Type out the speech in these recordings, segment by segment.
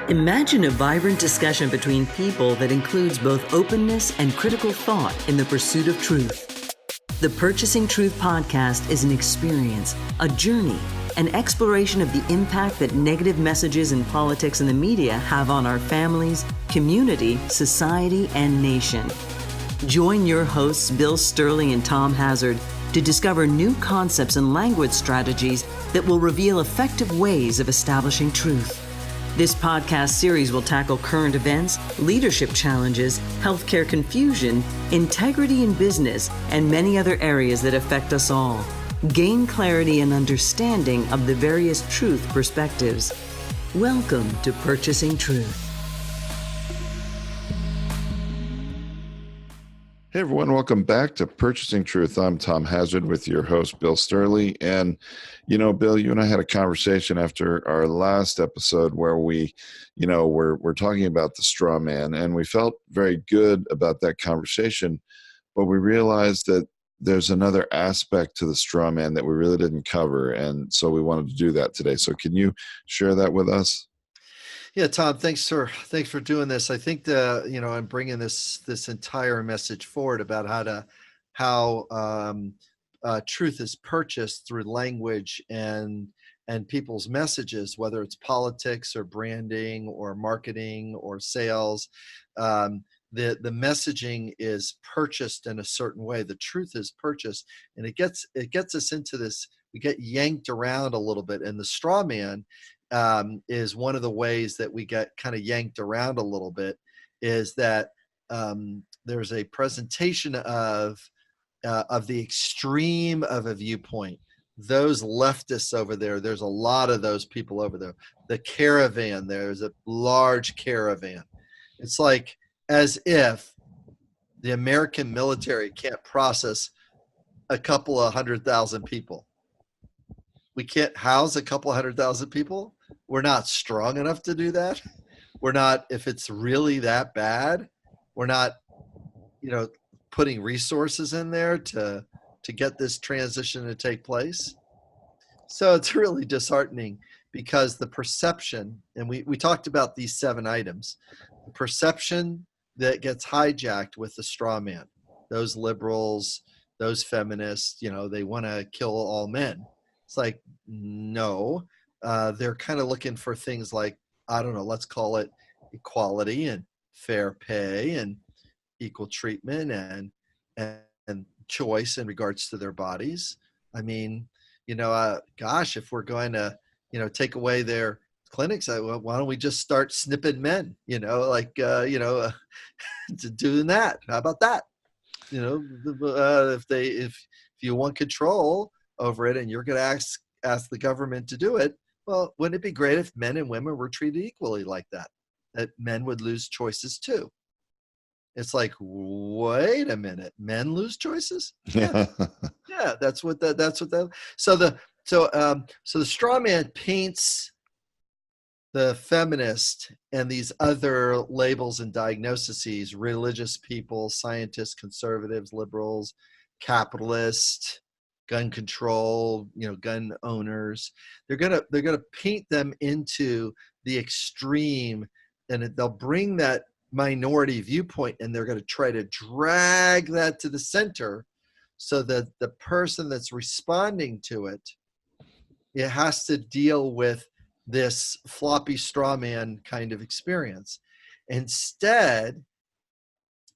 Imagine a vibrant discussion between people that includes both openness and critical thought in the pursuit of truth. The Purchasing Truth podcast is an experience, a journey, an exploration of the impact that negative messages in politics and the media have on our families, community, society, and nation. Join your hosts, Bill Stierle and Tom Hazard, to discover new concepts and language strategies that will reveal effective ways of establishing truth. This podcast series will tackle current events, leadership challenges, healthcare confusion, integrity in business, and many other areas that affect us all. Gain clarity and understanding of the various truth perspectives. Welcome to Purchasing Truth. Hey everyone, welcome back to Purchasing Truth. I'm Tom Hazard with your host, Bill Stierle. And, you know, Bill, you and I had a conversation after our last episode where we're talking about the Strawman, and we felt very good about that conversation, but we realized that there's another aspect to the Strawman that we really didn't cover, and so we wanted to do that today. So can you share that with us? Yeah, Tom, thanks for doing this. I think I'm bringing this entire message forward about how truth is purchased through language and people's messages, whether it's politics or branding or marketing or sales. The messaging is purchased in a certain way. The truth is purchased, and it gets us into this. We get yanked around a little bit, and the straw man is one of the ways that we get kind of yanked around a little bit. Is that there's a presentation of the extreme of a viewpoint. Those leftists over there, there's a lot of those people over there. The caravan, there's a large caravan. It's like as if the American military can't process a couple of 100,000 people. We can't house a couple 100,000 people. We're not strong enough to do that. We're not, if it's really that bad, we're not, putting resources in there to get this transition to take place. So it's really disheartening because the perception, and we talked about these 7 items, the perception that gets hijacked with the straw man, those liberals, those feminists, they want to kill all men. It's like, no, they're kind of looking for things like, I don't know, let's call it equality and fair pay and equal treatment and choice in regards to their bodies. I mean, gosh, if we're going to, take away their clinics, why don't we just start snipping men, doing that? How about that? If you want control over it and you're going to ask the government to do it, well, wouldn't it be great if men and women were treated equally like that men would lose choices too? It's like, wait a minute, men lose choices? Yeah, yeah, that's what that. So the straw man paints the feminist and these other labels and diagnoses, religious people, scientists, conservatives, liberals, capitalists, gun control, gun owners. They're gonna paint them into the extreme, and they'll bring that minority viewpoint, and they're going to try to drag that to the center, so that the person that's responding to it has to deal with this floppy straw man kind of experience. Instead,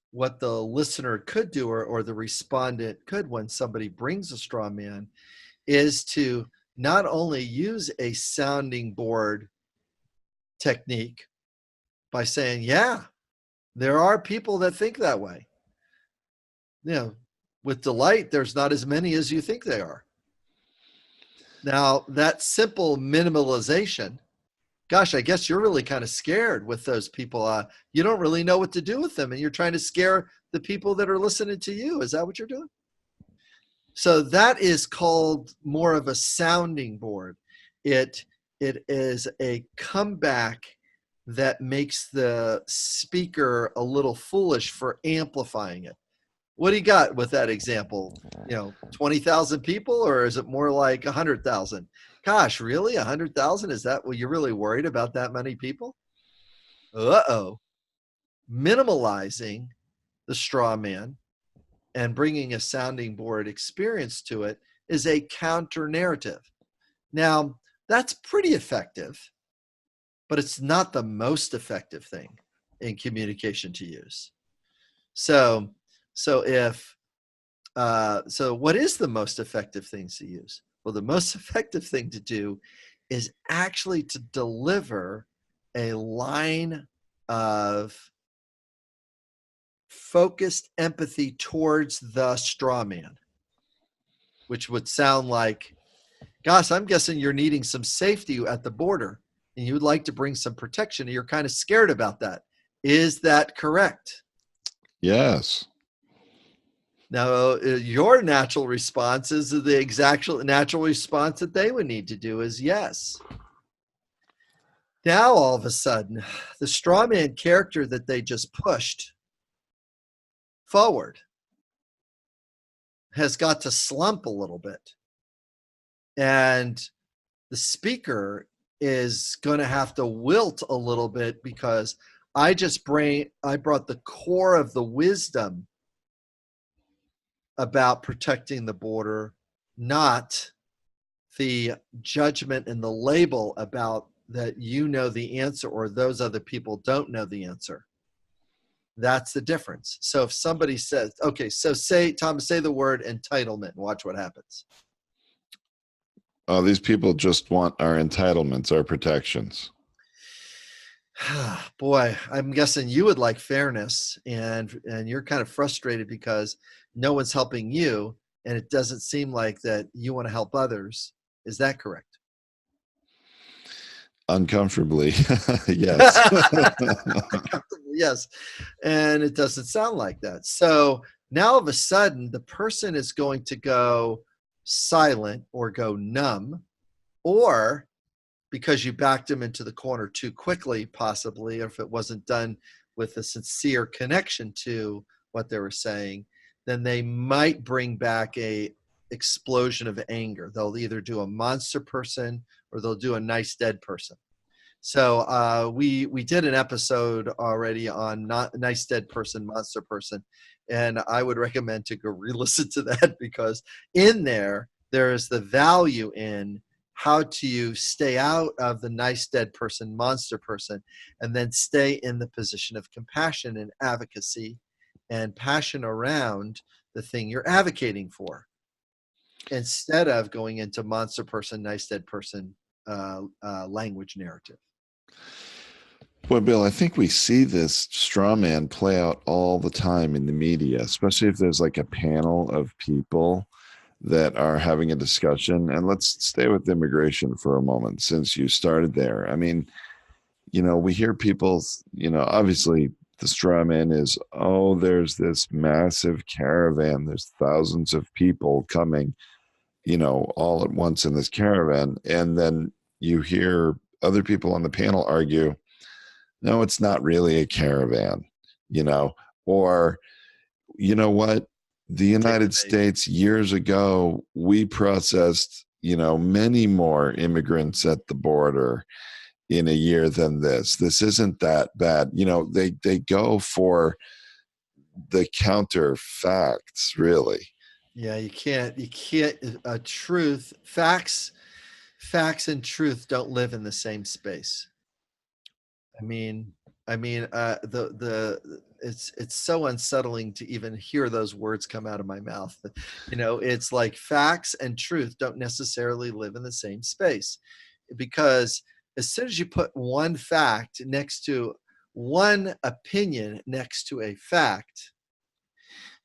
what the listener could do, or the respondent could, when somebody brings a straw man, is to not only use a sounding board technique by saying, yeah, there are people that think that way. With delight, there's not as many as you think they are. Now, that simple minimalization, gosh, I guess you're really kind of scared with those people. You don't really know what to do with them, and you're trying to scare the people that are listening to you. Is that what you're doing? So that is called more of a sounding board. It is a comeback that makes the speaker a little foolish for amplifying it. What do you got with that example? 20,000 people, or is it more like 100,000? Gosh, really? 100,000? Is that what you're really worried about, that many people? minimalizing the straw man and bringing a sounding board experience to it is a counter narrative. Now, that's pretty effective, but it's not the most effective thing in communication to use. So what is the most effective things to use? Well, the most effective thing to do is actually to deliver a line of focused empathy towards the straw man, which would sound like, gosh, I'm guessing you're needing some safety at the border and you'd like to bring some protection and you're kind of scared about that. Is that correct? Yes. Now, your natural response is the exact natural response that they would need to do is yes. Now, all of a sudden, the straw man character that they just pushed forward has got to slump a little bit. And the speaker is going to have to wilt a little bit because I brought the core of the wisdom about protecting the border, not the judgment and the label about that you know the answer or those other people don't know the answer. That's the difference. So if somebody says, okay, so say the word entitlement and watch what happens. Oh, these people just want our entitlements, our protections. Boy, I'm guessing you would like fairness, and you're kind of frustrated because no one's helping you, and it doesn't seem like that you want to help others. Is that correct? Uncomfortably, yes. Yes, and it doesn't sound like that. So now all of a sudden, the person is going to go silent or go numb, or because you backed them into the corner too quickly, possibly, if it wasn't done with a sincere connection to what they were saying, then they might bring back a explosion of anger. They'll either do a monster person or they'll do a nice dead person. So we did an episode already on not nice dead person, monster person, and I would recommend to go re-listen to that because in there is the value in how to stay out of the nice dead person, monster person, and then stay in the position of compassion and advocacy and passion around the thing you're advocating for, instead of going into monster person, nice dead person language narrative. Well, Bill, I think we see this straw man play out all the time in the media, especially if there's like a panel of people that are having a discussion. And let's stay with immigration for a moment, since you started there. I mean, we hear people, obviously the straw man is, oh, there's this massive caravan. There's thousands of people coming, all at once in this caravan. And then you hear other people on the panel argue, no, it's not really a caravan, or, you know what? The United States years ago, we processed, many more immigrants at the border in a year than this. This isn't that bad. They go for the counter facts, really. Yeah, you can't, facts and truth don't live in the same space. It's so unsettling to even hear those words come out of my mouth. It's like facts and truth don't necessarily live in the same space, because as soon as you put one fact next to one opinion next to a fact,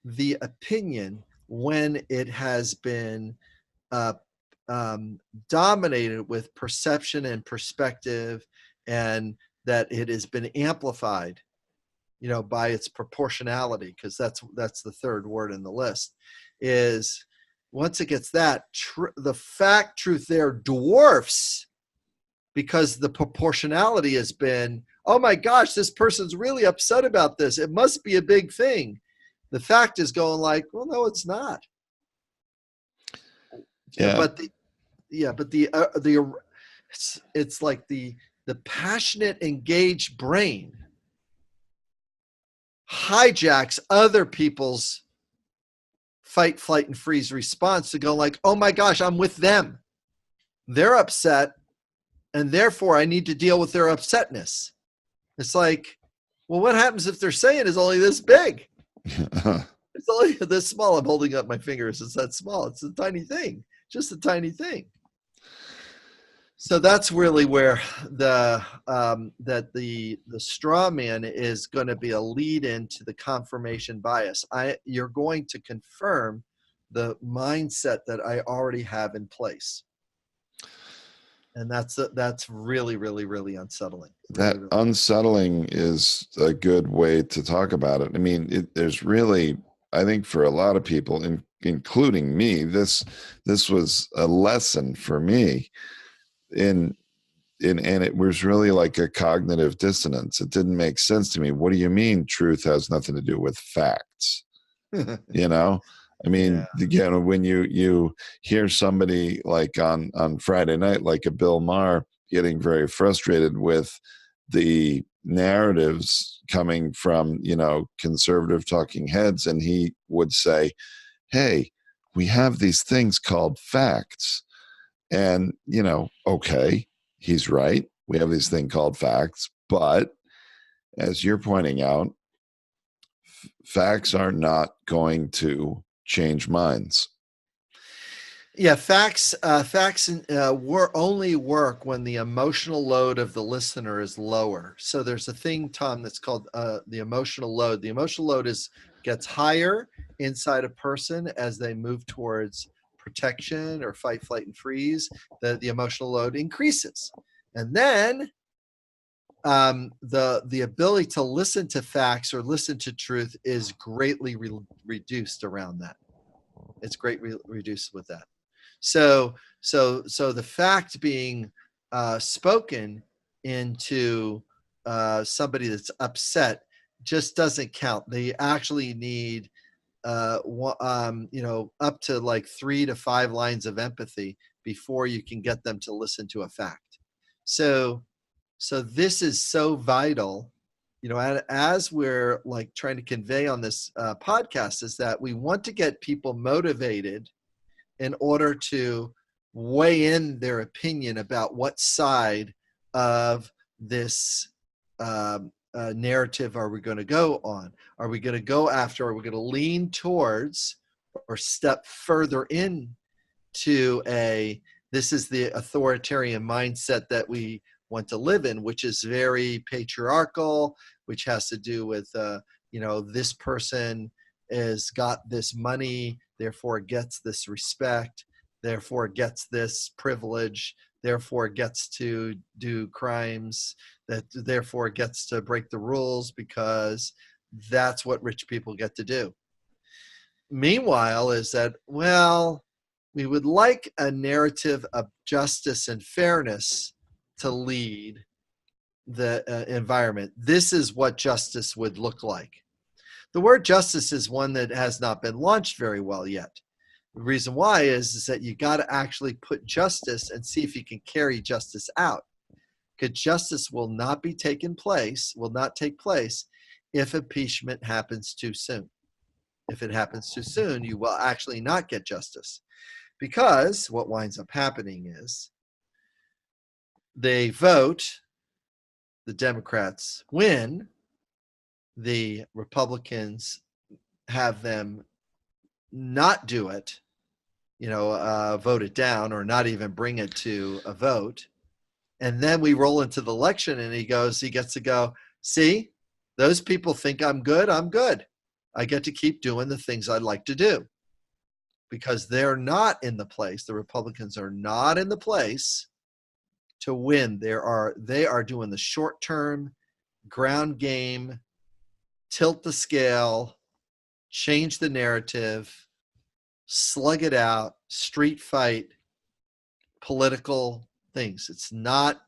the opinion, when it has been dominated with perception and perspective, and that it has been amplified, by its proportionality, because that's the third word in the list, is once it gets that, the fact truth there dwarfs, because the proportionality has been, oh my gosh, this person's really upset about this. It must be a big thing. The fact is going like, well, no, it's not. Yeah. It's like the passionate, engaged brain hijacks other people's fight, flight, and freeze response to go like, oh my gosh, I'm with them. They're upset, and therefore I need to deal with their upsetness. It's like, well, what happens if their saying is only this big? It's only this small. I'm holding up my fingers. It's that small. It's a tiny thing, just a tiny thing. So that's really where the straw man is going to be a lead into the confirmation bias. You're going to confirm the mindset that I already have in place, and that's really, really, really unsettling. That really. Unsettling is a good way to talk about it. I mean, there's really, I think for a lot of people, including me, this was a lesson for me and it was really like a cognitive dissonance. It didn't make sense to me. What do you mean truth has nothing to do with facts? You know, I mean, again, when you hear somebody like on Friday night, like a Bill Maher, getting very frustrated with the narratives coming from, conservative talking heads, and he would say, hey, we have these things called facts. And, okay, he's right. We have this thing called facts. But as you're pointing out, facts are not going to change minds. Yeah, facts only work when the emotional load of the listener is lower. So there's a thing, Tom, that's called the emotional load. The emotional load gets higher inside a person as they move towards protection or fight, flight, and freeze. The emotional load increases, and then the ability to listen to facts or listen to truth is greatly reduced around that. It's greatly reduced with that. So the fact being spoken into somebody that's upset just doesn't count. They actually need up to like 3 to 5 lines of empathy before you can get them to listen to a fact. So this is so vital, as we're like trying to convey on this podcast, is that we want to get people motivated in order to weigh in their opinion about what side of this narrative are we going to go on? Are we going to go after? Are we going to lean towards or step further in to this is the authoritarian mindset that we want to live in, which is very patriarchal, which has to do with, this person has got this money, therefore gets this respect, therefore gets this privilege, therefore gets to do crimes, that therefore gets to break the rules because that's what rich people get to do. Meanwhile, is that, well, we would like a narrative of justice and fairness to lead the environment. This is what justice would look like. The word justice is one that has not been launched very well yet. The reason why is that you got to actually put justice and see if you can carry justice out. Because justice will not take place if impeachment happens too soon. If it happens too soon, you will actually not get justice. Because what winds up happening is they vote, the Democrats win, the Republicans have them not do it, vote it down or not even bring it to a vote. And then we roll into the election and he gets to go, see, those people think I'm good. I'm good. I get to keep doing the things I'd like to do because they're not in the place. The Republicans are not in the place to win. They are doing the short-term ground game, tilt the scale, change the narrative, slug it out, street fight, political things. It's not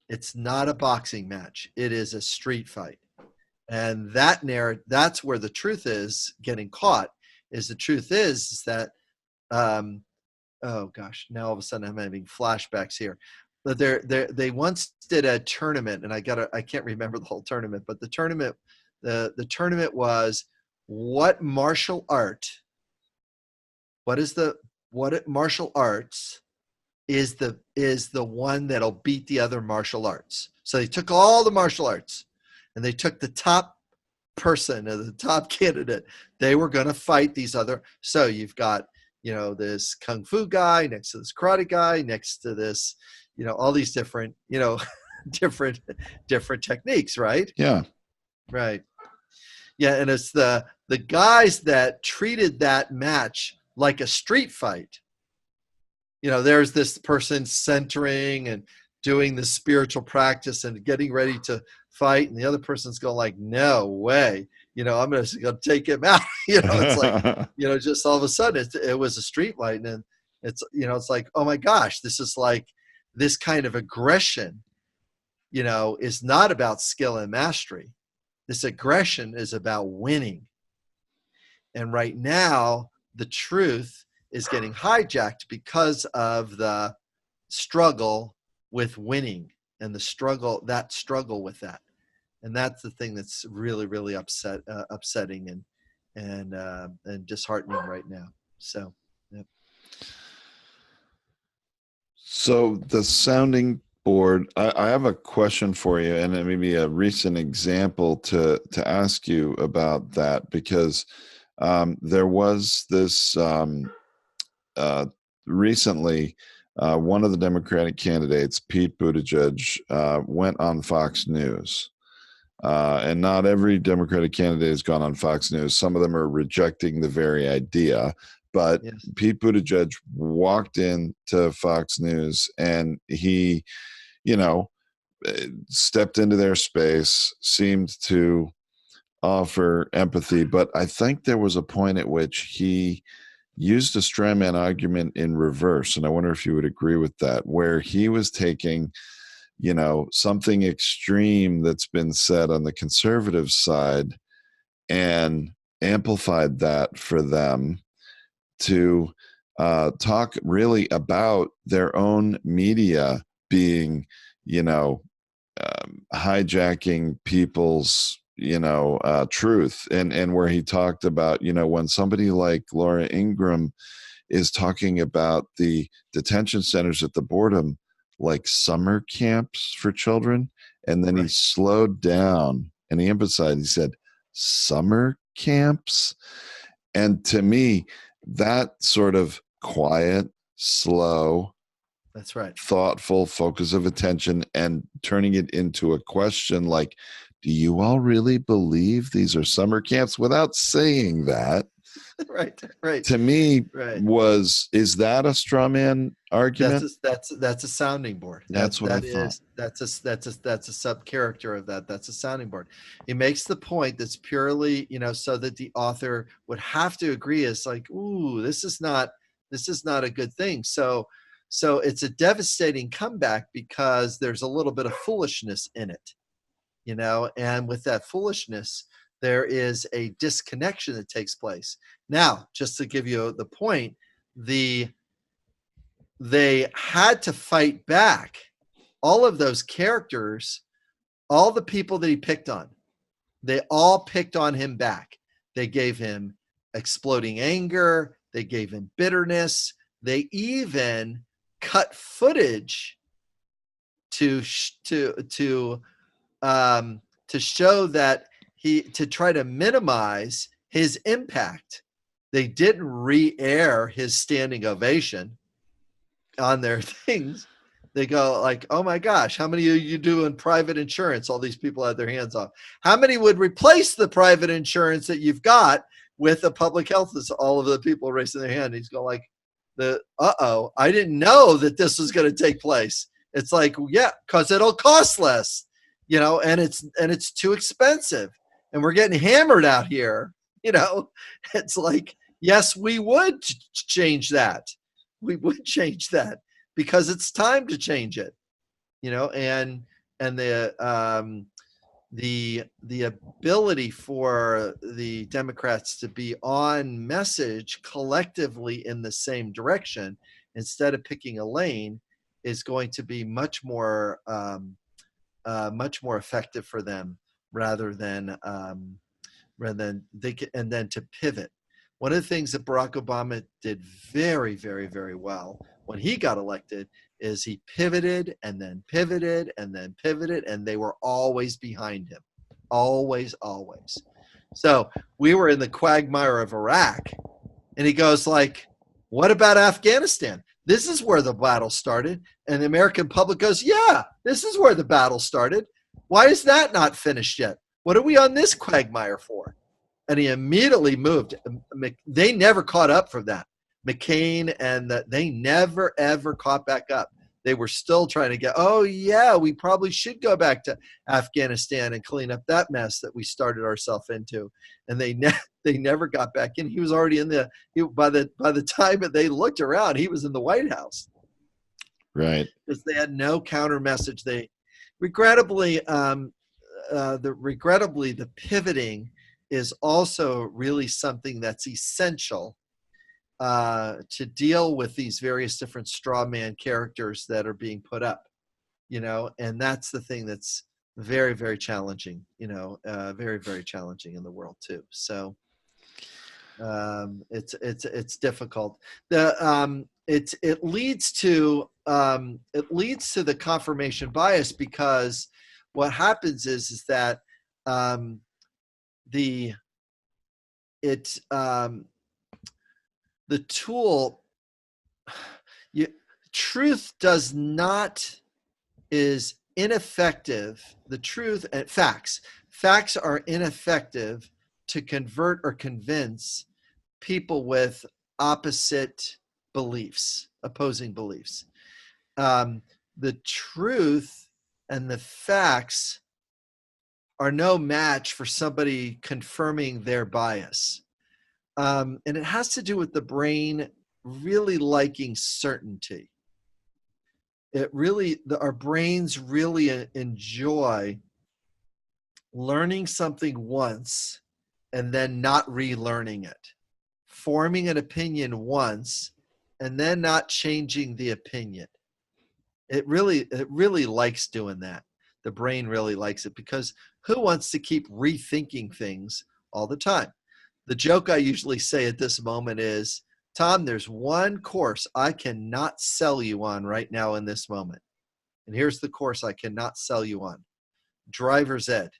a boxing match. It is a street fight. And that's where the truth is getting caught. The truth is that oh gosh, now all of a sudden I'm having flashbacks here. But they once did a tournament, and I can't remember the whole tournament, but the tournament The tournament was what martial arts is the one that'll beat the other martial arts. So they took all the martial arts and they took the top person or the top candidate. They were going to fight these other. So you've got, this kung fu guy next to this karate guy next to this, all these different, different techniques, right? Yeah. Right. Yeah, and it's the guys that treated that match like a street fight. There's this person centering and doing the spiritual practice and getting ready to fight, and the other person's going like, no way, I'm going to take him out. It's like, just all of a sudden it was a street fight, and it's, it's like, oh my gosh, this is like this kind of aggression, is not about skill and mastery. This aggression is about winning. And right now, the truth is getting hijacked because of the struggle with winning and the struggle with that. And that's the thing that's really, really upsetting and disheartening right now. So, yeah. So the sounding board, I have a question for you, and maybe a recent example to ask you about that, because there was this recently, one of the Democratic candidates, Pete Buttigieg, went on Fox News. And not every Democratic candidate has gone on Fox News. Some of them are rejecting the very idea. But yes. Pete Buttigieg walked into Fox News and he, stepped into their space, seemed to offer empathy. But I think there was a point at which he used a Strawman argument in reverse. And I wonder if you would agree with that, where he was taking, something extreme that's been said on the conservative side and amplified that for them to talk really about their own media being, hijacking people's, truth. And where he talked about, when somebody like Laura Ingraham is talking about the detention centers at the border, like summer camps for children. And then He slowed down and he emphasized, he said, summer camps. And to me, that sort of quiet, slow, that's right, thoughtful focus of attention and turning it into a question like, do you all really believe these are summer camps, without saying that? Right. To me, is that a straw man argument? That's a sounding board. That's what I thought. That's a sub character of that. That's a sounding board. He makes the point that's purely, so that the author would have to agree. Is like, ooh, this is not a good thing. So it's a devastating comeback because there's a little bit of foolishness in it, and with that foolishness, there is a disconnection that takes place. Now, just to give you the point, they had to fight back. All of those characters, all the people that he picked on, they all picked on him back. They gave him exploding anger. They gave him bitterness. They even cut footage to show that to try to minimize his impact. They didn't re-air his standing ovation on their things. They go like, oh my gosh, how many of you do in private insurance? All these people had their hands off. How many would replace the private insurance that you've got with a public health? All of the people raising their hand. He's going like, I didn't know that this was going to take place. It's like, yeah, because it'll cost less, and it's too expensive. And we're getting hammered out here. It's like, yes, we would change that. We would change that because it's time to change it, and the ability for the Democrats to be on message collectively in the same direction instead of picking a lane is going to be much more effective for them rather than and then to pivot. One of the things that Barack Obama did very, very, very well when he got elected is he pivoted and then pivoted and then pivoted, and they were always behind him. Always, always. So we were in the quagmire of Iraq, and he goes like, what about Afghanistan? This is where the battle started. And the American public goes, yeah, this is where the battle started. Why is that not finished yet? What are we on this quagmire for? And he immediately moved. They never caught up from that. McCain they never, ever caught back up. They were still trying to get, oh, yeah, we probably should go back to Afghanistan and clean up that mess that we started ourselves into. And they never got back in. He was already by the time that they looked around, he was in the White House. Right. Because they had no counter message. Regrettably, the pivoting is also really something that's essential to deal with these various different straw man characters that are being put up, and that's the thing that's very, very challenging, very, very challenging in the world too. So it's difficult. It leads to the confirmation bias, because what happens is that the tool, truth is ineffective. The truth and facts are ineffective to convert or convince people with opposing beliefs. The truth and the facts are no match for somebody confirming their bias. And it has to do with the brain really liking certainty. Our brains really enjoy learning something once and then not relearning it, forming an opinion once and then not changing the opinion. It really likes doing that. The brain really likes it, because who wants to keep rethinking things all the time? The joke I usually say at this moment is, Tom, there's one course I cannot sell you on right now in this moment. And here's the course I cannot sell you on. Driver's ed.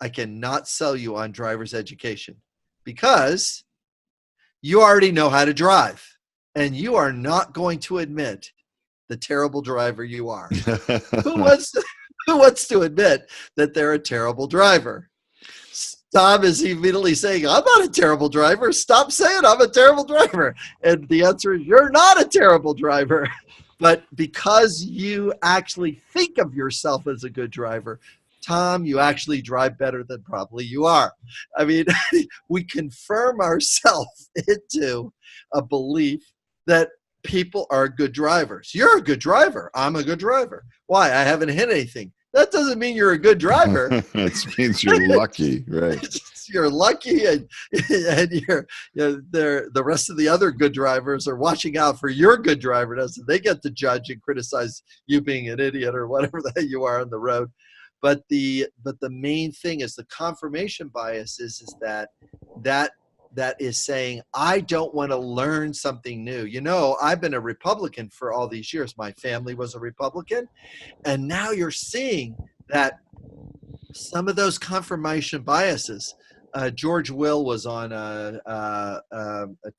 I cannot sell you on driver's education, because you already know how to drive, and you are not going to admit the terrible driver you are. Who wants to admit that they're a terrible driver? Tom is immediately saying, I'm not a terrible driver. Stop saying I'm a terrible driver. And the answer is, you're not a terrible driver. But because you actually think of yourself as a good driver, Tom, you actually drive better than probably you are. I mean, we confirm ourselves into a belief that people are good drivers. You're a good driver. I'm a good driver. Why? I haven't hit anything. That doesn't mean you're a good driver. It means you're lucky, right? You're lucky, and the rest of the other good drivers are watching out for your good driverness, and they get to judge and criticize you being an idiot or whatever the hell you are on the road. But the main thing is the confirmation bias is that is saying, I don't want to learn something new. I've been a Republican for all these years. My family was a Republican. And now you're seeing that some of those confirmation biases. George Will was on a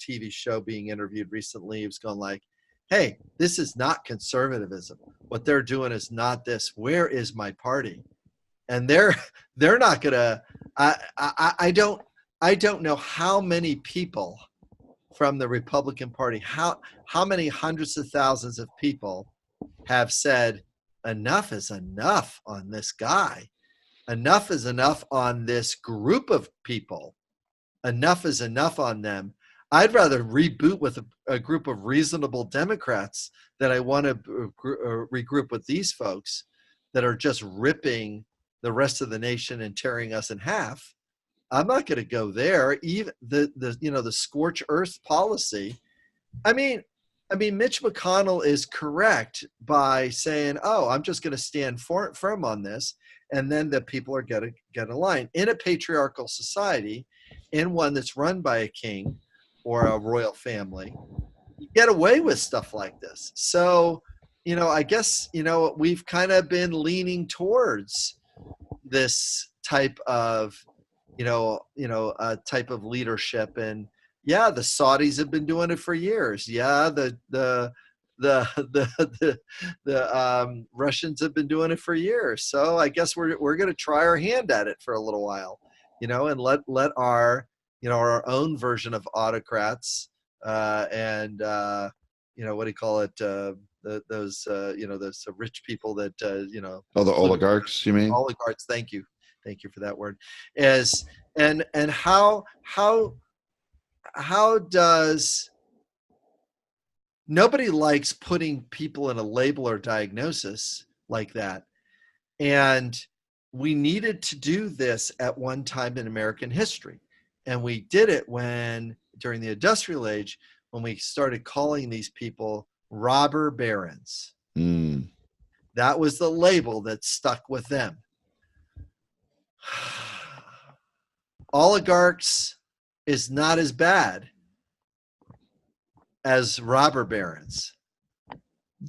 TV show being interviewed recently. He was going like, hey, this is not conservatism. What they're doing is not this. Where is my party? And they're not going to, I don't know how many people from the Republican Party, how many hundreds of thousands of people have said, enough is enough on this guy. Enough is enough on this group of people. Enough is enough on them. I'd rather reboot with a group of reasonable Democrats than I want to regroup with these folks that are just ripping the rest of the nation and tearing us in half. I'm not going to go there. Even the scorched earth policy. I mean, I mean, Mitch McConnell is correct by saying, "Oh, I'm just going to stand firm on this," and then the people are going to get in line. In a patriarchal society, in one that's run by a king or a royal family, you get away with stuff like this. So, I guess we've kind of been leaning towards this type of, type of leadership. And yeah, the Saudis have been doing it for years. Yeah, the Russians have been doing it for years. So I guess we're going to try our hand at it for a little while, and let our our own version of autocrats and what do you call it? Those those rich people that Oh, the oligarchs, you mean? oligarchs. Thank you for that word. As and how does nobody likes putting people in a label or diagnosis like that, and we needed to do this at one time in American history, and we did it during the industrial age, when we started calling these people robber barons. That was the label that stuck with them. Oligarchs is not as bad as robber barons.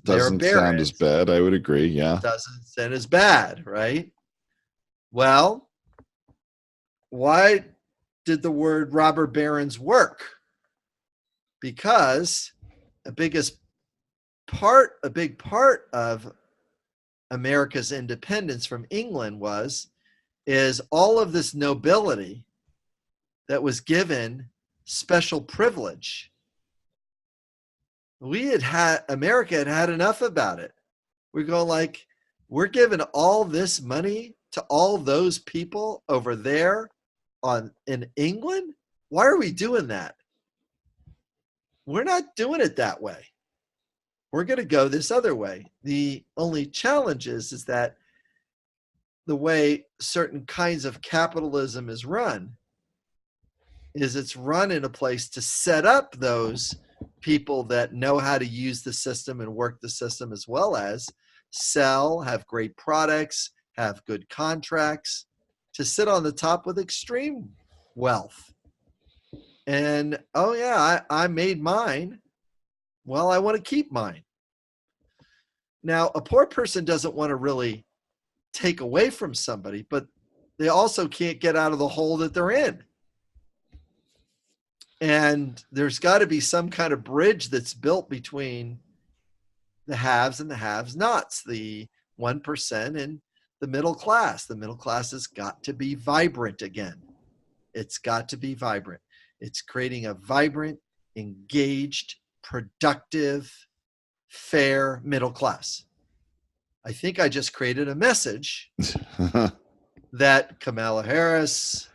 Doesn't sound as bad. I would agree. Yeah. Doesn't sound as bad, right? Well, why did the word robber barons work? Because a big part of America's independence from England is all of this nobility that was given special privilege. America had enough about it. We're going like, we're giving all this money to all those people over there in England. Why are we doing that? We're not doing it that way. We're going to go this other way. The only challenge is that the way certain kinds of capitalism is run is it's run in a place to set up those people that know how to use the system and work the system, as well as sell, have great products, have good contracts, to sit on the top with extreme wealth. And, oh yeah, I made mine. Well, I want to keep mine. Now, a poor person doesn't want to really take away from somebody, but they also can't get out of the hole that they're in. And there's got to be some kind of bridge that's built between the haves and the have-nots, the 1% and the middle class. The middle class has got to be vibrant again. It's got to be vibrant. It's creating a vibrant, engaged, productive, fair middle class. I think I just created a message that Kamala Harris,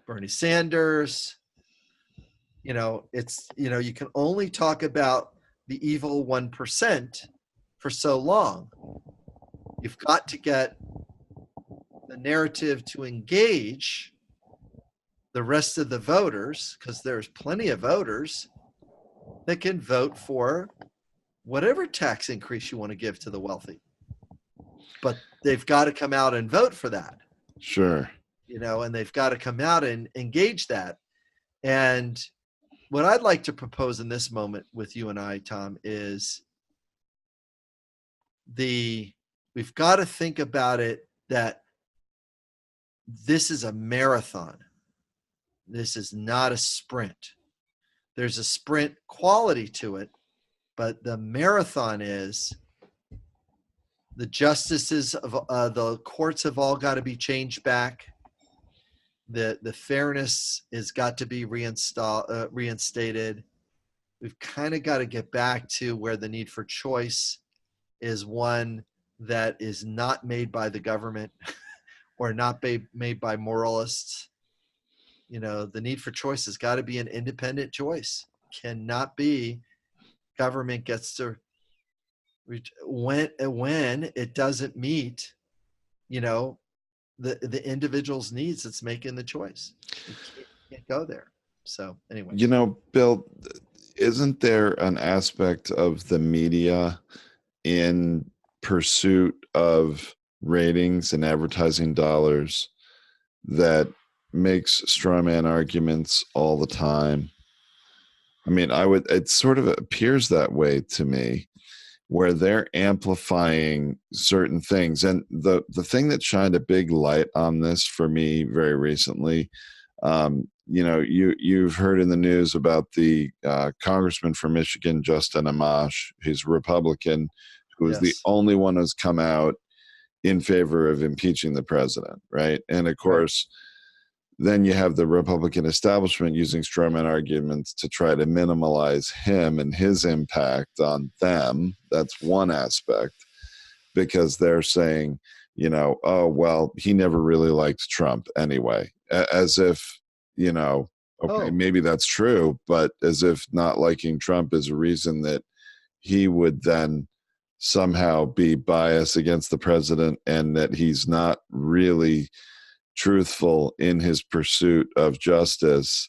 Bernie Sanders, you can only talk about the evil 1% for so long. You've got to get the narrative to engage the rest of the voters, because there's plenty of voters that can vote for whatever tax increase you want to give to the wealthy. But they've got to come out and vote for that. Sure. And they've got to come out and engage that. And what I'd like to propose in this moment with you and I, Tom, is we've got to think about it that this is a marathon. This is not a sprint. There's a sprint quality to it, but the marathon is the justices of the courts have all got to be changed back. The fairness has got to be reinstated. We've kind of got to get back to where the need for choice is one that is not made by the government or not made by moralists. The need for choice has got to be an independent choice. Cannot be government gets to when it doesn't meet, the individual's needs, it's making the choice. You can't go there. So anyway, Bill, isn't there an aspect of the media in pursuit of ratings and advertising dollars that makes strawman arguments all the time? I mean, it sort of appears that way to me, where they're amplifying certain things. And the thing that shined a big light on this for me very recently, you've heard in the news about the congressman from Michigan, Justin Amash. He's Republican, who is the Yes. only one who's come out in favor of impeaching the president, right? And of Right. course, then you have the Republican establishment using strawman arguments to try to minimize him and his impact on them. That's one aspect, because they're saying, oh, well, he never really liked Trump anyway, as if, okay, Oh, maybe that's true, but as if not liking Trump is a reason that he would then somehow be biased against the president, and that he's not really truthful in his pursuit of justice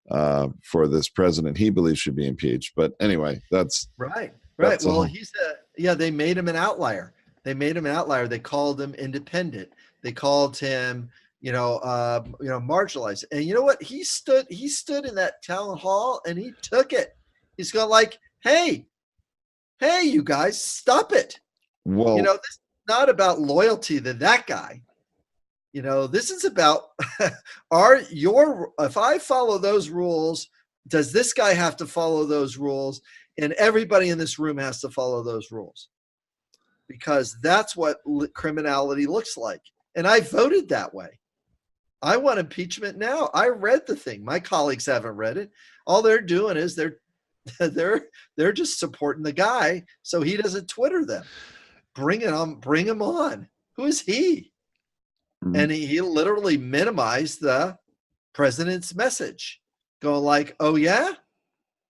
for this president he believes should be impeached. But anyway, that's right. Right. that's a Well, whole. they made him an outlier. They called him independent. They called him, marginalized. And you know what? He stood in that town hall and he took it. He's going like, hey, you guys, stop it. Well, This is not about loyalty to that guy. This is about if I follow those rules, does this guy have to follow those rules? And everybody in this room has to follow those rules, because that's what criminality looks like. And I voted that way. I want impeachment now. I read the thing. My colleagues haven't read it. All they're doing is they're just supporting the guy so he doesn't Twitter them. Bring him on. Who is he? And he literally minimized the president's message, going like, oh, yeah?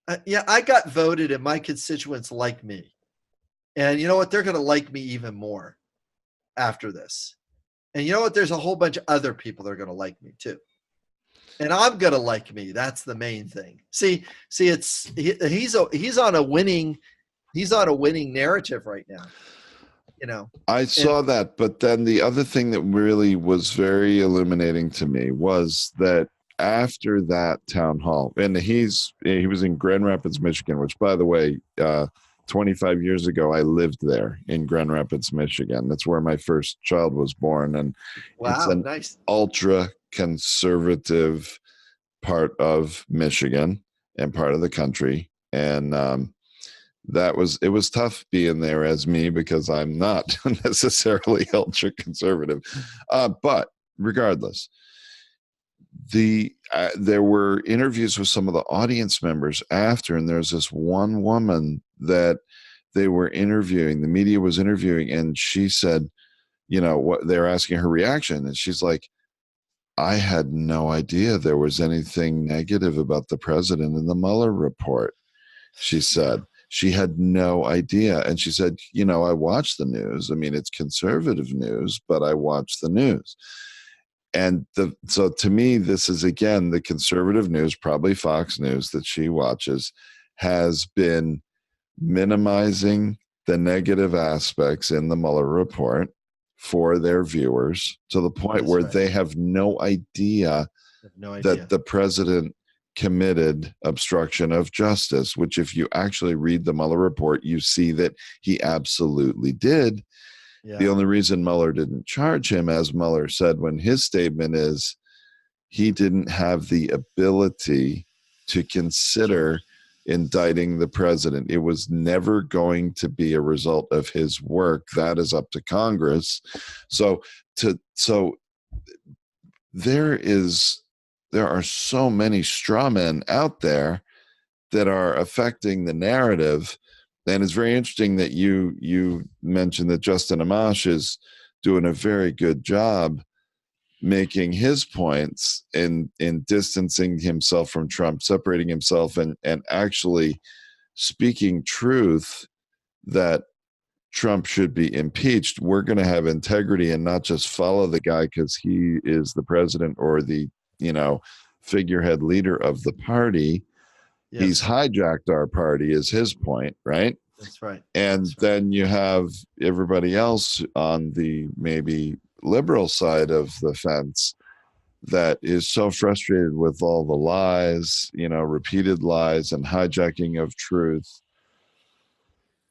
I got voted and my constituents like me. And you know what? They're going to like me even more after this. And you know what? There's a whole bunch of other people that are going to like me too. And I'm going to like me. That's the main thing. See, he's on a winning narrative right now. I saw that, but then the other thing that really was very illuminating to me was that after that town hall, and he was in Grand Rapids, Michigan, which, by the way, 25 years ago, I lived there in Grand Rapids, Michigan. That's where my first child was born, and it's an nice, ultra conservative part of Michigan and part of the country, and it was tough being there as me, because I'm not necessarily ultra conservative. But regardless, there were interviews with some of the audience members after, and there's this one woman that they were interviewing, the media was interviewing, and she said, what they're asking her reaction, and she's like, I had no idea there was anything negative about the president in the Mueller report. She said she had no idea. And she said, I watch the news. I mean, it's conservative news, but I watch the news. And so to me, this is, again, the conservative news, probably Fox News, that she watches, has been minimizing the negative aspects in the Mueller report for their viewers, to the point where they have no idea that the president committed obstruction of justice, which, if you actually read the Mueller report, you see that he absolutely did. Yeah. The only reason Mueller didn't charge him, as Mueller said when his statement is, he didn't have the ability to consider indicting the president. It was never going to be a result of his work. That is up to Congress. So there are so many straw men out there that are affecting the narrative. And it's very interesting that you mentioned that Justin Amash is doing a very good job making his points in distancing himself from Trump, separating himself, and actually speaking truth that Trump should be impeached. We're going to have integrity and not just follow the guy because he is the president or the figurehead leader of the party. He's hijacked our party is his point, right? That's right. And That's right. then you have everybody else on the maybe liberal side of the fence that is so frustrated with all the lies, repeated lies and hijacking of truth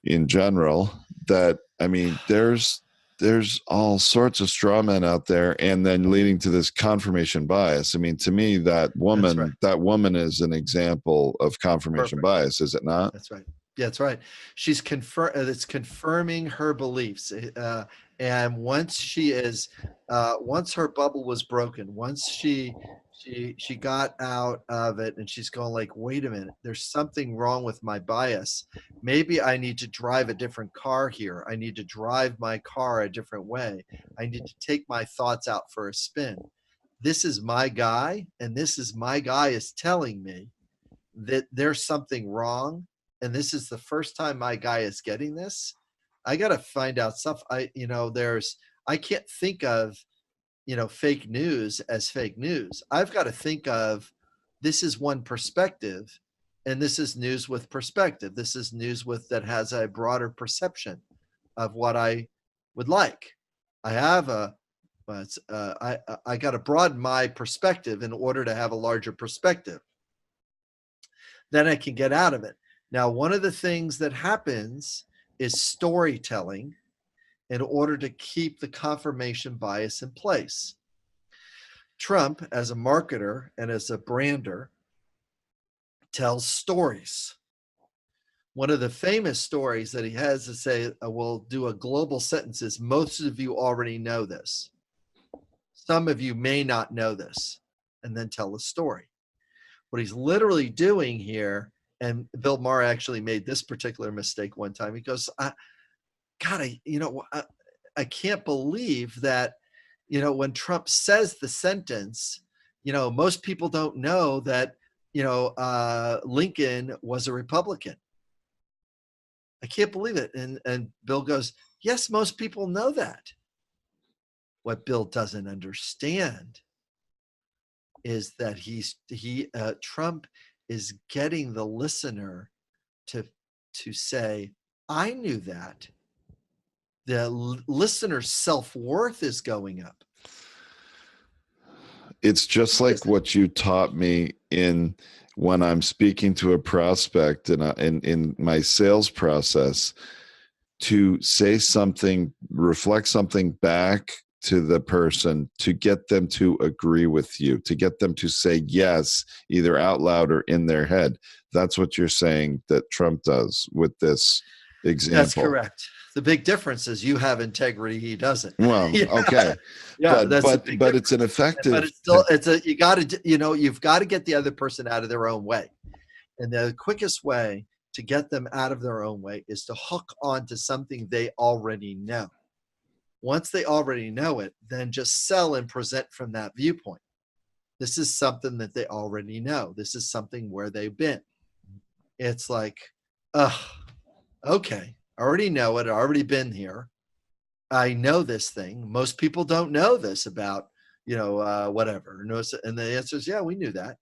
in general, that I mean, there's all sorts of straw men out there, and then leading to this confirmation bias. I mean, to me, that woman is an example of confirmation bias, is it not? That's right. Yeah, that's right. She's it's confirming her beliefs. And once once her bubble was broken, once she got out of it, and she's going like, wait a minute, there's something wrong with my bias. Maybe I need to drive a different car here. I need to drive my car a different way. I need to take my thoughts out for a spin. This is my guy, and this is my guy is telling me that there's something wrong, and this is the first time my guy is getting this. I got to find out stuff. I can't think of fake news as fake news. I've got to think of, this is one perspective, and this is news with perspective. This is news that has a broader perception of what I would like. I have I got to broaden my perspective in order to have a larger perspective. Then I can get out of it. Now, one of the things that happens is storytelling in order to keep the confirmation bias in place. Trump, as a marketer and as a brander, tells stories. One of the famous stories that he has to say, we'll do a global sentence, is, most of you already know this. Some of you may not know this, and then tell a story. What he's literally doing here, and Bill Maher actually made this particular mistake one time. He goes, I can't believe that, when Trump says the sentence, most people don't know that, Lincoln was a Republican. I can't believe it. And Bill goes, yes, most people know that. What Bill doesn't understand is that Trump is getting the listener to say, I knew that. The listener's self-worth is going up. It's just like what you taught me when I'm speaking to a prospect in my sales process, to say something, reflect something back to the person, to get them to agree with you, to get them to say yes, either out loud or in their head. That's what you're saying that Trump does with this example. That's correct. The big difference is you have integrity, he doesn't. Well, okay. Yeah, but it's an effective. But it's still, you've got to get the other person out of their own way. And the quickest way to get them out of their own way is to hook on to something they already know. Once they already know it, then just sell and present from that viewpoint. This is something that they already know. This is something where they've been. It's like, okay, I already know it. I've already been here. I know this thing. Most people don't know this about, whatever. And the answer is, yeah, we knew that.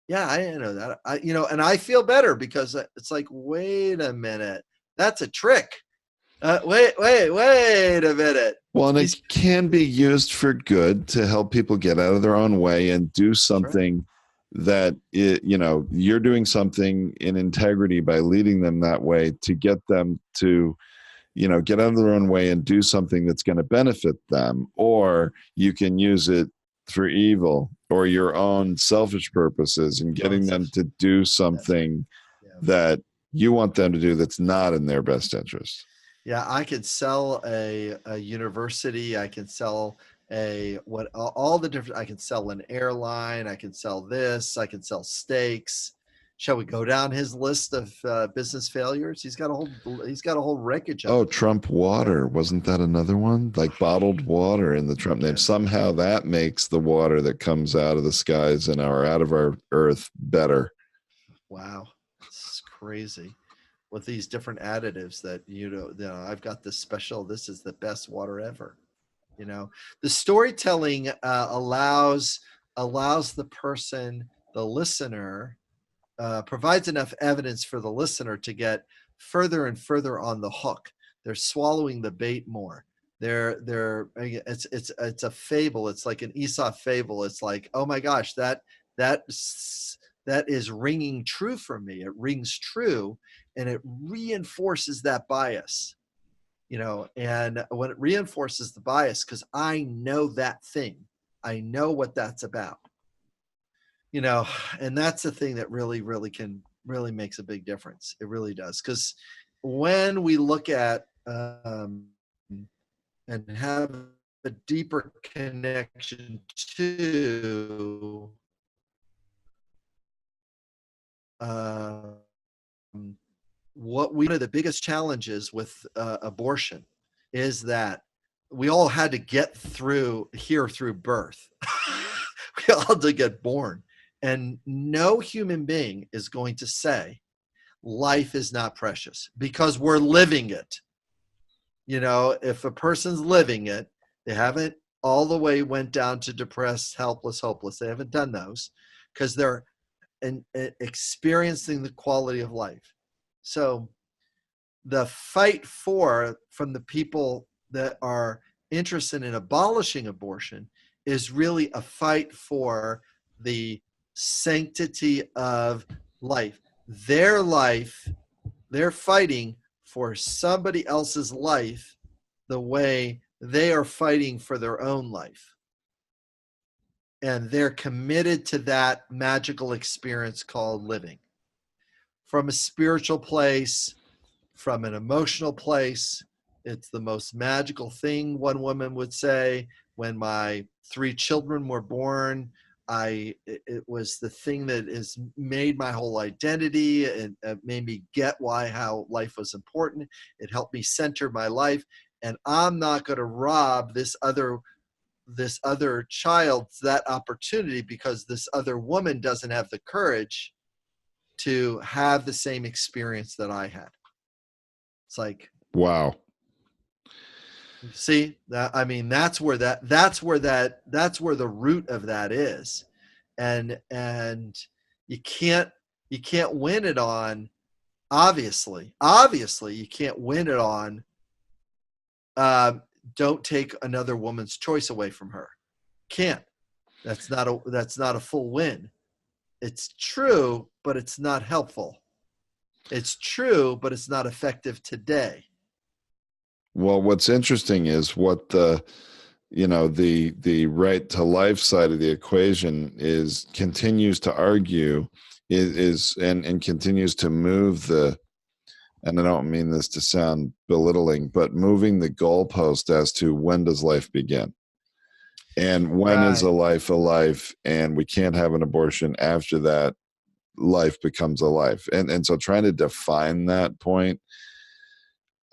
Yeah, I didn't know that. And I feel better because it's like, wait a minute, that's a trick. Wait a minute. Well, and it can be used for good to help people get out of their own way and do something that you're doing something in integrity by leading them that way, to get them to, get out of their own way and do something that's going to benefit them. Or you can use it for evil or your own selfish purposes and getting them to do something that you want them to do that's not in their best interest. Yeah, I could sell a university. I can sell all the different. I can sell an airline. I can sell this. I can sell steaks. Shall we go down his list of business failures? He's got a whole wreckage of them. Trump water, wasn't that another one? Like bottled water in the Trump name. Somehow that makes the water that comes out of the skies and out of our earth better. Wow, this is crazy. With these different additives that I've got this special, this is the best water ever. The storytelling allows the person, the listener, provides enough evidence for the listener to get further and further on the hook. They're swallowing the bait more. It's a fable. It's like an Aesop fable. It's like, oh my gosh, that is ringing true for me. It rings true, and it reinforces that bias. And when it reinforces the bias, because I know that thing, I know what that's about. And that's the thing that really makes a big difference. It really does. Because when we look at and have a deeper connection to one of the biggest challenges with abortion is that we all had to get through birth. We all had to get born. And no human being is going to say life is not precious because we're living it. If a person's living it, they haven't all the way went down to depressed, helpless, hopeless. They haven't done those because they're experiencing the quality of life. So the fight from the people that are interested in abolishing abortion is really a fight for the sanctity of life. Their life, they're fighting for somebody else's life the way they are fighting for their own life. And they're committed to that magical experience called living. From a spiritual place, from an emotional place, it's the most magical thing, one woman would say. When my 3 children were born, it was the thing that has made my whole identity, and made me get how life was important. It helped me center my life, and I'm not going to rob this other child that opportunity because this other woman doesn't have the courage to have the same experience that I had. It's like, wow. See that? I mean, that's where the root of that is, and you can't win it on. Obviously, you can't win it on. Don't take another woman's choice away from her. Can't. That's not a full win. It's true, but it's not helpful. It's true, but it's not effective today. Well, what's interesting is what the right to life side of the equation continues to argue and continues to move and I don't mean this to sound belittling, but moving the goalpost as to when does life begin and when is a life, and we can't have an abortion after that life becomes a life. And so trying to define that point,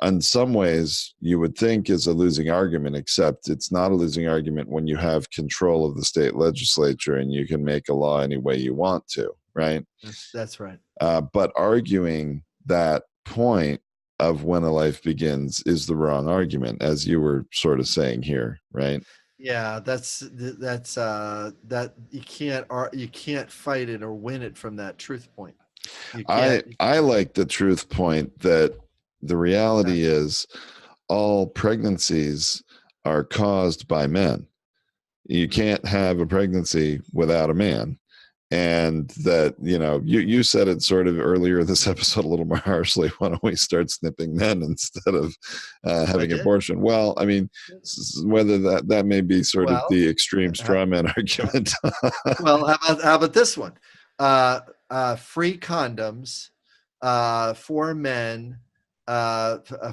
in some ways, you would think is a losing argument, except it's not a losing argument when you have control of the state legislature and you can make a law any way you want to, right? That's right. But arguing that point of when a life begins is the wrong argument, as you were sort of saying here, right? Yeah, that you can't fight it or win it from that truth point. I like the truth point that the reality is all pregnancies are caused by men. You can't have a pregnancy without a man. And that, you said it sort of earlier this episode a little more harshly. Why don't we start snipping men instead of having abortion? Well, I mean, whether that may be sort of the extreme strawman argument. Well, how about this one? Free condoms for men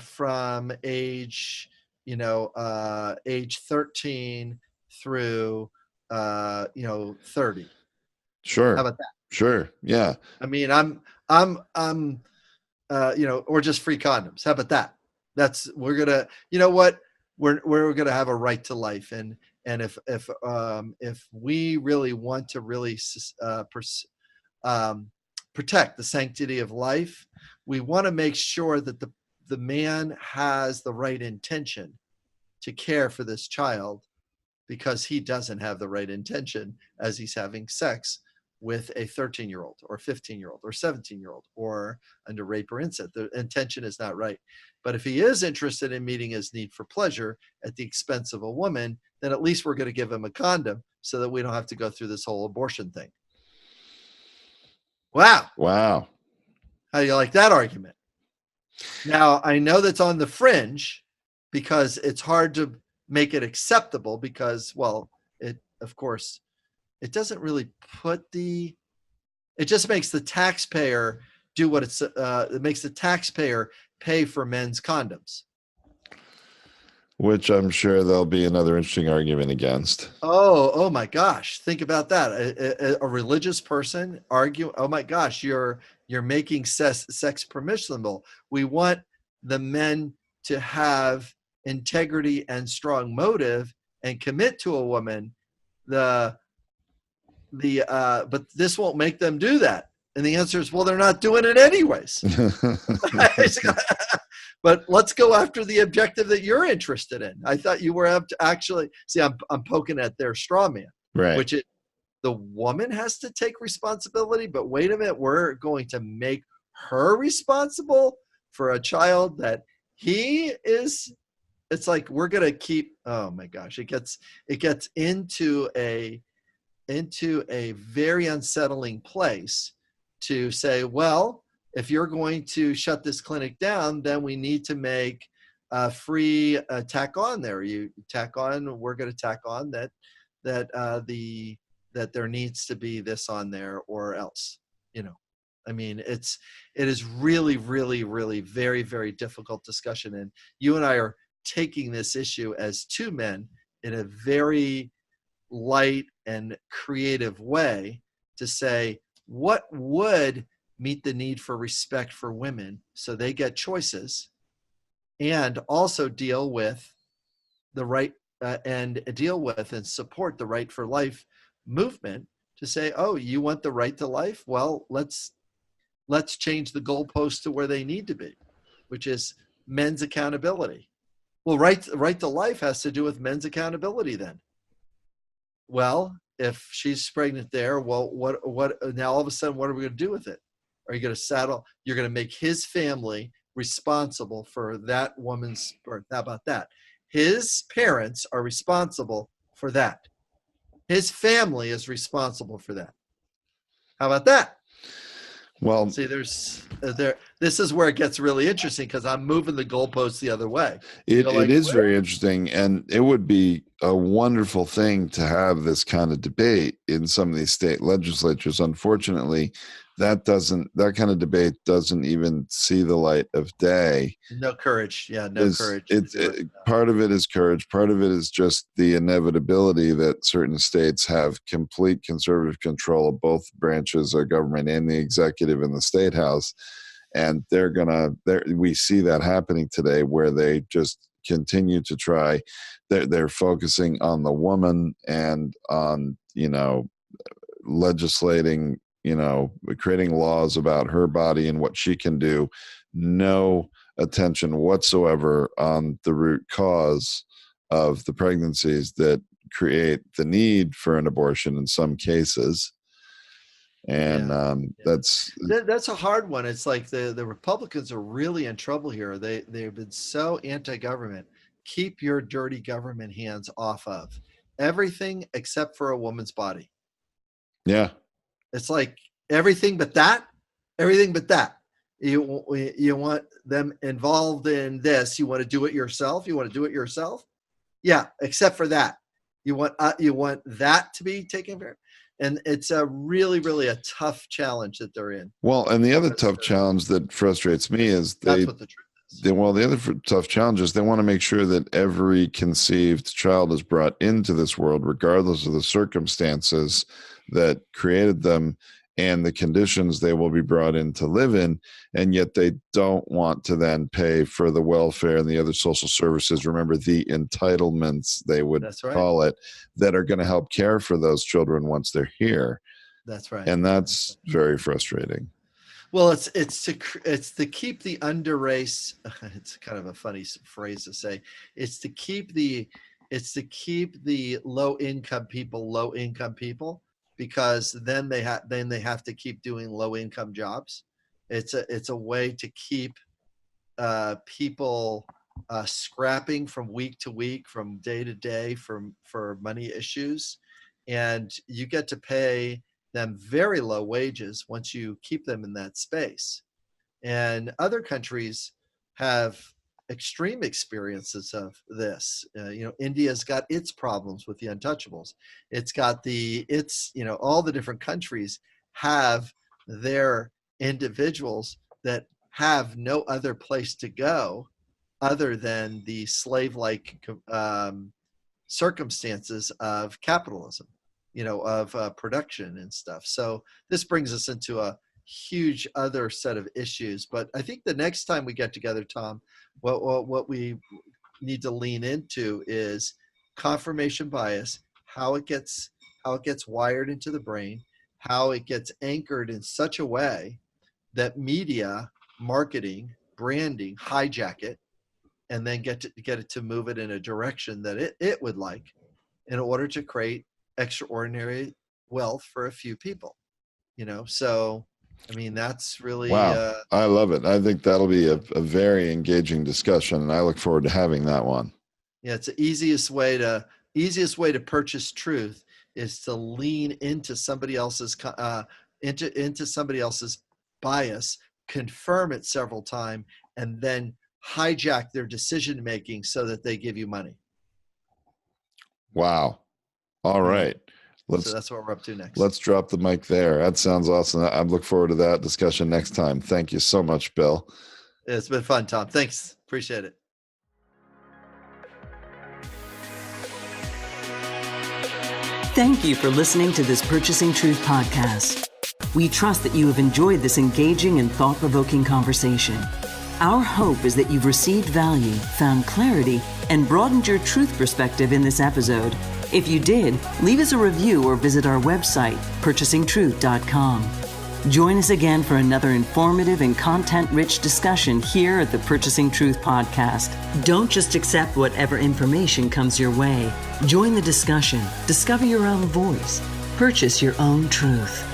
from age 13 through 30. Sure. How about that? Sure. Yeah. I mean, or just free condoms. How about that? We're gonna, we're gonna have a right to life, and if we really want to really protect the sanctity of life, we want to make sure that the man has the right intention to care for this child, because he doesn't have the right intention as he's having sex with a 13-year-old or 15-year-old or 17-year-old or under rape or incest. The intention is not right. But if he is interested in meeting his need for pleasure at the expense of a woman, then at least we're going to give him a condom so that we don't have to go through this whole abortion thing. Wow. Wow. How do you like that argument? Now, I know that's on the fringe because it's hard to make it acceptable because, well, it, of course, it doesn't really it just makes the taxpayer do what it makes the taxpayer pay for men's condoms. Which I'm sure there'll be another interesting argument against. Oh my gosh. Think about that. A religious person argue, oh my gosh, you're making sex permissible. We want the men to have integrity and strong motive and commit to a woman. But this won't make them do that. And the answer is, well, they're not doing it anyways. But let's go after the objective that you're interested in. I thought you were actually, see, I'm poking at their straw man, right? Which the woman has to take responsibility. But wait a minute, we're going to make her responsible for a child that he is. It's like we're gonna keep. Oh my gosh, it gets into a very unsettling place to say, well, if you're going to shut this clinic down, then we need to make a free tack on there. You tack on, we're going to tack on that there needs to be this on there or else, I mean, it is really, really, really very, very difficult discussion. And you and I are taking this issue as two men in a very light and creative way to say, what would meet the need for respect for women so they get choices, and also deal with the right and deal with and support the Right for Life movement to say, oh, you want the right to life? Well, let's change the goalposts to where they need to be, which is men's accountability. Well, right to life has to do with men's accountability then. Well, if she's pregnant there, well, what now all of a sudden, what are we going to do with it? Are you going to you're going to make his family responsible for that woman's birth? How about that? His parents are responsible for that. His family is responsible for that. How about that? Well, see, this is where it gets really interesting because I'm moving the goalposts the other way. It is very interesting, and it would be a wonderful thing to have this kind of debate in some of these state legislatures. Unfortunately, that kind of debate doesn't even see the light of day. No courage. Yeah, no courage. Part of it is courage. Part of it is just the inevitability that certain states have complete conservative control of both branches of government and the executive and the state house. And we see that happening today where they just continue to try. They're focusing on the woman and on, legislating, creating laws about her body and what she can do. No attention whatsoever on the root cause of the pregnancies that create the need for an abortion in some cases. And that's a hard one. It's like the Republicans are really in trouble here. They've been so anti-government. Keep your dirty government hands off of everything except for a woman's body. Yeah. It's like everything but that. You want them involved in this. You want to do it yourself. Yeah, except for that. You want that to be taken care of. And it's a really, really a tough challenge that they're in. Well, and the other tough challenge that frustrates me is that's what the truth is. The other tough challenge is they want to make sure that every conceived child is brought into this world, regardless of the circumstances that created them and the conditions they will be brought in to live in. And yet they don't want to then pay for the welfare and the other social services. Remember, the entitlements, they would call it, that are going to help care for those children once they're here. That's right. And that's very frustrating. Well, it's to keep the under race. It's kind of a funny phrase to say. It's to keep the low income people, because then they have to keep doing low income jobs. It's a way to keep people scrapping from week to week, from day to day, for money issues, and you get to pay them very low wages once you keep them in that space. And other countries have extreme experiences of this. India's got its problems with the untouchables. All the different countries have their individuals that have no other place to go other than the slave-like circumstances of capitalism, of production and stuff. So this brings us into a huge other set of issues. But I think the next time we get together, Tom, what we need to lean into is confirmation bias, how it gets wired into the brain, how it gets anchored in such a way that media, marketing, branding hijack it, and then get it to move it in a direction that it would like, in order to create extraordinary wealth for a few people. So I mean, that's really wow. I love it. I think that'll be a very engaging discussion, and I look forward to having that one. Yeah, it's the easiest way to purchase truth is to lean into somebody else's into somebody else's bias, confirm it several times, and then hijack their decision making so that they give you money. Wow. All right. So that's what we're up to next. Let's drop the mic there. That sounds awesome. I look forward to that discussion next time. Thank you so much, Bill. It's been fun, Tom. Thanks. Appreciate it. Thank you for listening to this Purchasing Truth podcast. We trust that you have enjoyed this engaging and thought-provoking conversation. Our hope is that you've received value, found clarity, and broadened your truth perspective in this episode. If you did, leave us a review or visit our website, purchasingtruth.com. Join us again for another informative and content-rich discussion here at the Purchasing Truth podcast. Don't just accept whatever information comes your way. Join the discussion. Discover your own voice. Purchase your own truth.